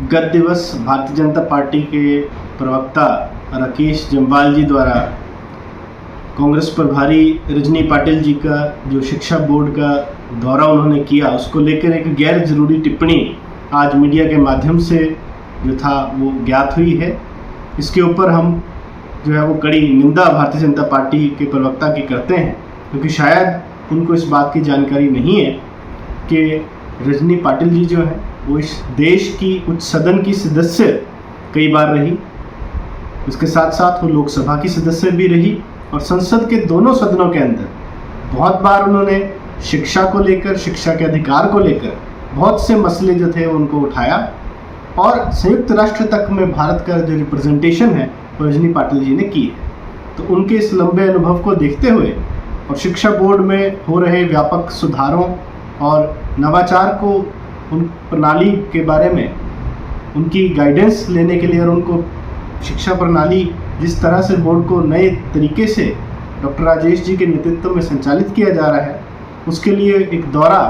गत दिवस भारतीय जनता पार्टी के प्रवक्ता राकेश जम्वाल जी द्वारा कांग्रेस प्रभारी रजनी पाटिल जी का जो शिक्षा बोर्ड का दौरा उन्होंने किया, उसको लेकर एक गैर ज़रूरी टिप्पणी आज मीडिया के माध्यम से जो था वो ज्ञात हुई है। इसके ऊपर हम जो है वो कड़ी निंदा भारतीय जनता पार्टी के प्रवक्ता की करते हैं, क्योंकि शायद उनको इस बात की जानकारी नहीं है कि रजनी पाटिल जी जो है वो इस देश की उच्च सदन की सदस्य कई बार रही, उसके साथ साथ वो लोकसभा की सदस्य भी रही और संसद के दोनों सदनों के अंदर बहुत बार उन्होंने शिक्षा को लेकर, शिक्षा के अधिकार को लेकर बहुत से मसले जो थे उनको उठाया और संयुक्त राष्ट्र तक में भारत का जो रिप्रेजेंटेशन है वो रजनी पाटिल जी ने की है। तो उनके इस लंबे अनुभव को देखते हुए और शिक्षा बोर्ड में हो रहे व्यापक सुधारों और नवाचार को, उन प्रणाली के बारे में उनकी गाइडेंस लेने के लिए और उनको शिक्षा प्रणाली जिस तरह से बोर्ड को नए तरीके से डॉक्टर राजेश जी के नेतृत्व में संचालित किया जा रहा है, उसके लिए एक दौरा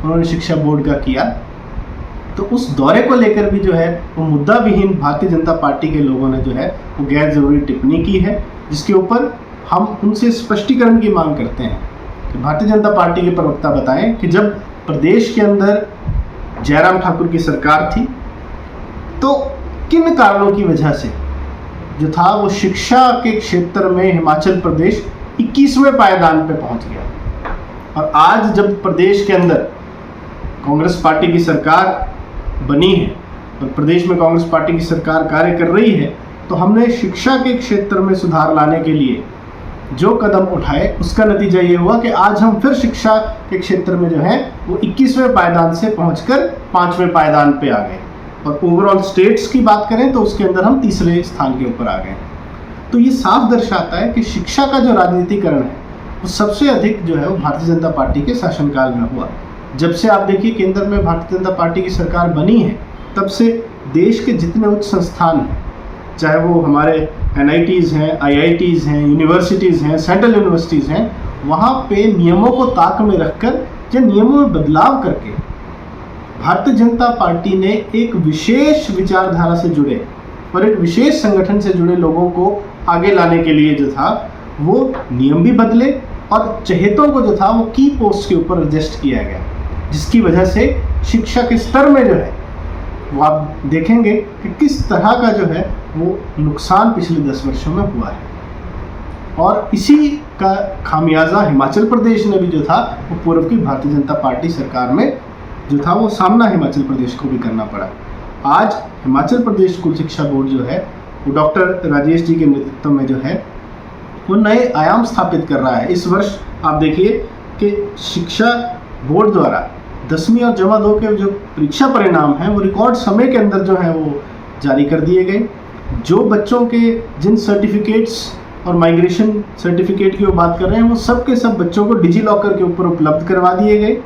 उन्होंने शिक्षा बोर्ड का किया। तो उस दौरे को लेकर भी जो है वो मुद्दा विहीन भारतीय जनता पार्टी के लोगों ने जो है वो गैर ज़रूरी टिप्पणी की है, जिसके ऊपर हम उनसे स्पष्टीकरण की मांग करते हैं कि भारतीय जनता पार्टी के प्रवक्ता बताएं कि जब प्रदेश के अंदर जयराम ठाकुर की सरकार थी तो किन कारणों की वजह से जो था वो शिक्षा के क्षेत्र में हिमाचल प्रदेश 21वें पायदान पे पहुंच गया। और आज जब प्रदेश के अंदर कांग्रेस पार्टी की सरकार बनी है और प्रदेश में कांग्रेस पार्टी की सरकार कार्य कर रही है, तो हमने शिक्षा के क्षेत्र में सुधार लाने के लिए जो कदम उठाए उसका नतीजा ये हुआ कि आज हम फिर शिक्षा के क्षेत्र में जो है वो 21वें पायदान से पहुंचकर 5वें पायदान पे आ गए और ओवरऑल स्टेट्स की बात करें तो उसके अंदर हम तीसरे स्थान के ऊपर आ गए। तो ये साफ दर्शाता है कि शिक्षा का जो राजनीतिकरण है वो सबसे अधिक जो है वो भारतीय जनता पार्टी के शासनकाल में हुआ। जब से आप देखिए केंद्र में भारतीय जनता पार्टी की सरकार बनी है, तब से देश के जितने उच्च संस्थान हैं, चाहे वो हमारे NITs हैं, IITs हैं, यूनिवर्सिटीज़ हैं, सेंट्रल यूनिवर्सिटीज़ हैं, वहाँ पे नियमों को ताक में रखकर या नियमों में बदलाव करके भारतीय जनता पार्टी ने एक विशेष विचारधारा से जुड़े और एक विशेष संगठन से जुड़े लोगों को आगे लाने के लिए जो था वो नियम भी बदले और चहेतों को जो था वो की पोस्ट के ऊपर एडजस्ट किया गया, जिसकी वजह से शिक्षा के स्तर में जो है वो आप देखेंगे कि किस तरह का जो है वो नुकसान पिछले 10 वर्षों में हुआ है। और इसी का खामियाजा हिमाचल प्रदेश ने भी जो था वो पूर्व की भारतीय जनता पार्टी सरकार में जो था वो सामना हिमाचल प्रदेश को भी करना पड़ा। आज हिमाचल प्रदेश स्कूल शिक्षा बोर्ड जो है वो डॉक्टर राजेश जी के नेतृत्व में जो है वो नए आयाम स्थापित कर रहा है। इस वर्ष आप देखिए कि शिक्षा बोर्ड द्वारा 10वीं और जमा 2 के जो परीक्षा परिणाम हैं वो रिकॉर्ड समय के अंदर जो है वो जारी कर दिए गए। जो बच्चों के जिन सर्टिफिकेट्स और माइग्रेशन सर्टिफिकेट की वो बात कर रहे हैं वो सब के सब बच्चों को डिजी लॉकर के ऊपर उपलब्ध करवा दिए गए।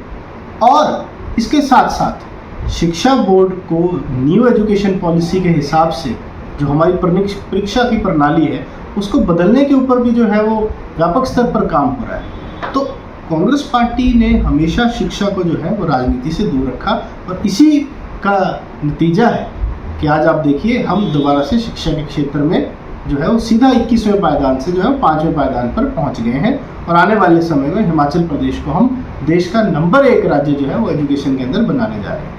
और इसके साथ साथ शिक्षा बोर्ड को न्यू एजुकेशन पॉलिसी के हिसाब से जो हमारी परीक्षा की प्रणाली है उसको बदलने के ऊपर भी जो है वो व्यापक स्तर पर काम हो रहा है। तो कांग्रेस पार्टी ने हमेशा शिक्षा को जो है वो राजनीति से दूर रखा और इसी का नतीजा है कि आज आप देखिए हम दोबारा से शिक्षा के क्षेत्र में जो है वो सीधा 21वें पायदान से जो है 5वें पायदान पर पहुंच गए हैं। और आने वाले समय में हिमाचल प्रदेश को हम देश का नंबर 1 राज्य जो है वो एजुकेशन के अंदर बनाने जा रहे हैं।